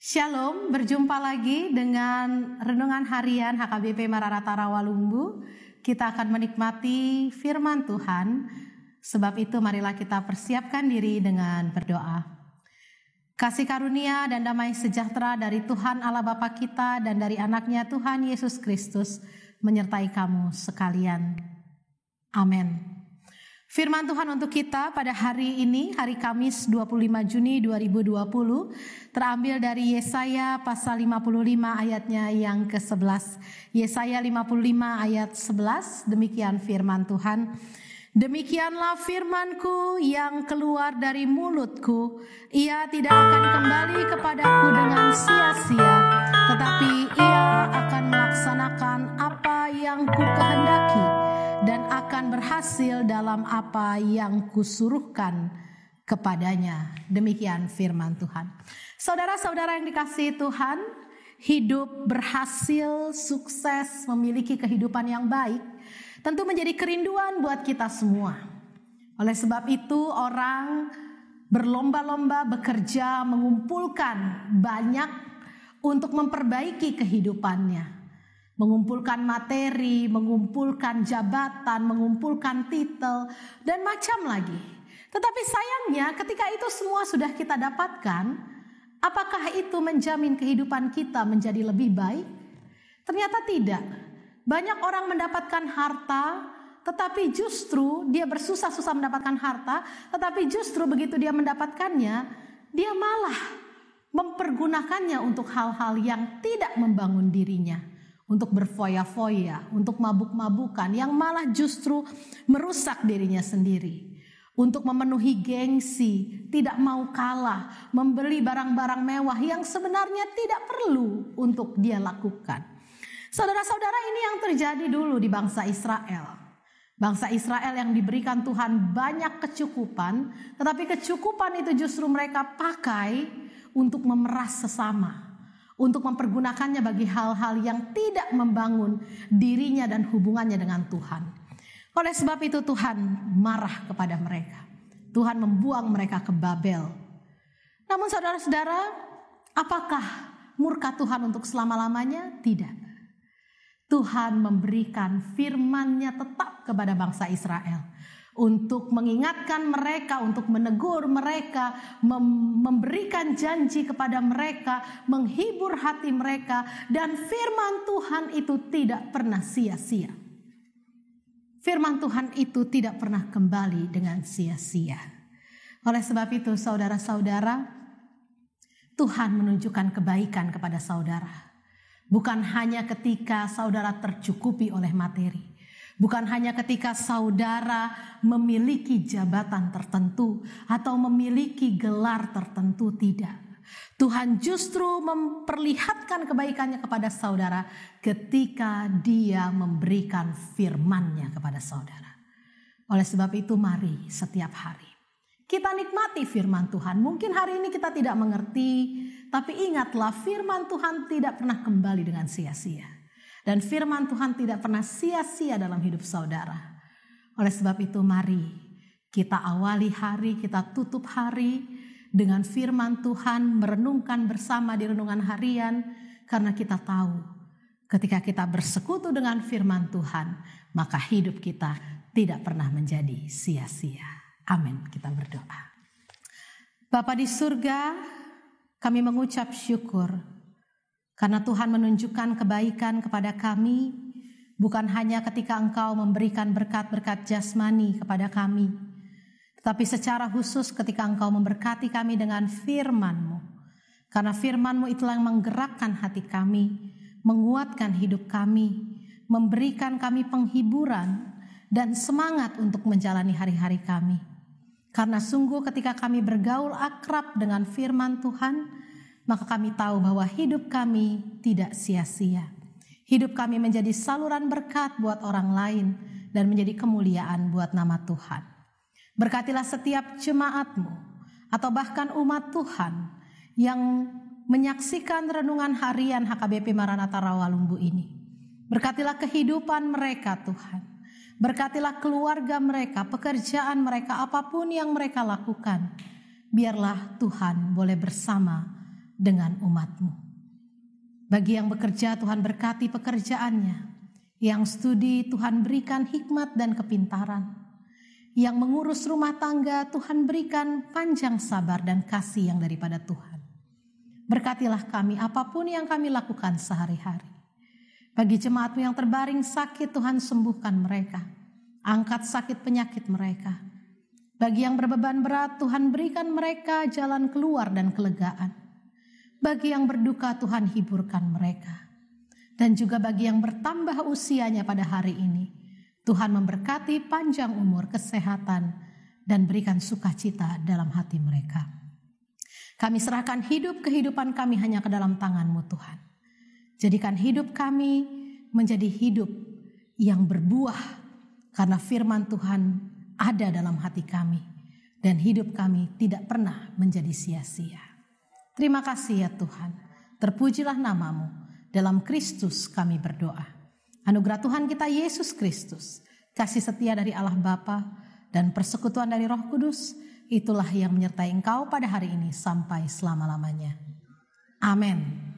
Shalom, berjumpa lagi dengan Renungan Harian HKBP Maranatha Rawalumbu. Kita akan menikmati firman Tuhan, sebab itu marilah kita persiapkan diri dengan berdoa. Kasih karunia dan damai sejahtera dari Tuhan Allah Bapa kita dan dari anaknya Tuhan Yesus Kristus menyertai kamu sekalian. Amin. Firman Tuhan untuk kita pada hari ini, hari Kamis 25 Juni 2020, terambil dari Yesaya pasal 55 ayatnya yang ke-11. Yesaya 55 ayat 11, demikian firman Tuhan. Demikianlah firmanku yang keluar dari mulutku, ia tidak akan kembali kepadaku dengan sia-sia, tetapi ia akan melaksanakan apa yang kukehendaki dan akan berhasil dalam apa yang kusuruhkan kepadanya. Demikian firman Tuhan. Saudara-saudara yang dikasihi Tuhan, hidup berhasil, sukses, memiliki kehidupan yang baik tentu menjadi kerinduan buat kita semua. Oleh sebab itu orang berlomba-lomba bekerja mengumpulkan banyak untuk memperbaiki kehidupannya. Mengumpulkan materi, mengumpulkan jabatan, mengumpulkan titel, dan macam lagi. Tetapi sayangnya ketika itu semua sudah kita dapatkan, apakah itu menjamin kehidupan kita menjadi lebih baik? Ternyata tidak. Banyak orang mendapatkan harta, tetapi justru dia bersusah-susah mendapatkan harta, tetapi justru begitu dia mendapatkannya, dia malah mempergunakannya untuk hal-hal yang tidak membangun dirinya. Untuk berfoya-foya, untuk mabuk-mabukan, yang malah justru merusak dirinya sendiri. Untuk memenuhi gengsi, tidak mau kalah, membeli barang-barang mewah yang sebenarnya tidak perlu untuk dia lakukan. Saudara-saudara, ini yang terjadi dulu di bangsa Israel. Bangsa Israel yang diberikan Tuhan banyak kecukupan, tetapi kecukupan itu justru mereka pakai untuk memeras sesama. Untuk mempergunakannya bagi hal-hal yang tidak membangun dirinya dan hubungannya dengan Tuhan. Oleh sebab itu Tuhan marah kepada mereka. Tuhan membuang mereka ke Babel. Namun saudara-saudara, apakah murka Tuhan untuk selama-lamanya? Tidak. Tuhan memberikan firman-Nya tetap kepada bangsa Israel. Untuk mengingatkan mereka, untuk menegur mereka, memberikan janji kepada mereka, menghibur hati mereka, dan firman Tuhan itu tidak pernah sia-sia. Firman Tuhan itu tidak pernah kembali dengan sia-sia. Oleh sebab itu saudara-saudara, Tuhan menunjukkan kebaikan kepada saudara. Bukan hanya ketika saudara tercukupi oleh materi. Bukan hanya ketika saudara memiliki jabatan tertentu atau memiliki gelar tertentu, tidak. Tuhan justru memperlihatkan kebaikannya kepada saudara ketika Dia memberikan firman-Nya kepada saudara. Oleh sebab itu mari setiap hari Kita nikmati firman Tuhan. Mungkin hari ini kita tidak mengerti, tapi ingatlah firman Tuhan tidak pernah kembali dengan sia-sia. Dan firman Tuhan tidak pernah sia-sia dalam hidup saudara. Oleh sebab itu mari kita awali hari, kita tutup hari dengan firman Tuhan, merenungkan bersama di renungan harian. Karena kita tahu ketika kita bersekutu dengan firman Tuhan, maka hidup kita tidak pernah menjadi sia-sia. Amin. Kita berdoa. Bapa di surga, kami mengucap syukur karena Tuhan menunjukkan kebaikan kepada kami, bukan hanya ketika Engkau memberikan berkat-berkat jasmani kepada kami, tetapi secara khusus ketika Engkau memberkati kami dengan firman-Mu. Karena firman-Mu itulah yang menggerakkan hati kami, menguatkan hidup kami, memberikan kami penghiburan dan semangat untuk menjalani hari-hari kami. Karena sungguh ketika kami bergaul akrab dengan firman Tuhan, maka kami tahu bahwa hidup kami tidak sia-sia. Hidup kami menjadi saluran berkat buat orang lain dan menjadi kemuliaan buat nama Tuhan. Berkatilah setiap jemaat-Mu atau bahkan umat Tuhan yang menyaksikan renungan harian HKBP Maranatha Rawalumbu ini. Berkatilah kehidupan mereka Tuhan. Berkatilah keluarga mereka, pekerjaan mereka, apapun yang mereka lakukan. Biarlah Tuhan boleh bersama dengan umat-Mu. Bagi yang bekerja, Tuhan berkati pekerjaannya. Yang studi, Tuhan berikan hikmat dan kepintaran. Yang mengurus rumah tangga, Tuhan berikan panjang sabar dan kasih yang daripada Tuhan. Berkatilah kami apapun yang kami lakukan sehari-hari. Bagi jemaat-Mu yang terbaring sakit, Tuhan sembuhkan mereka. Angkat sakit penyakit mereka. Bagi yang berbeban berat, Tuhan berikan mereka jalan keluar dan kelegaan. Bagi yang berduka, Tuhan hiburkan mereka. Dan juga bagi yang bertambah usianya pada hari ini, Tuhan memberkati panjang umur, kesehatan, dan berikan sukacita dalam hati mereka. Kami serahkan kehidupan kami hanya ke dalam tangan-Mu Tuhan. Jadikan hidup kami menjadi hidup yang berbuah karena firman Tuhan ada dalam hati kami. Dan hidup kami tidak pernah menjadi sia-sia. Terima kasih ya Tuhan. Terpujilah nama-Mu. Dalam Kristus kami berdoa. Anugerah Tuhan kita Yesus Kristus, kasih setia dari Allah Bapa dan persekutuan dari Roh Kudus, itulah yang menyertai engkau pada hari ini sampai selama-lamanya. Amin.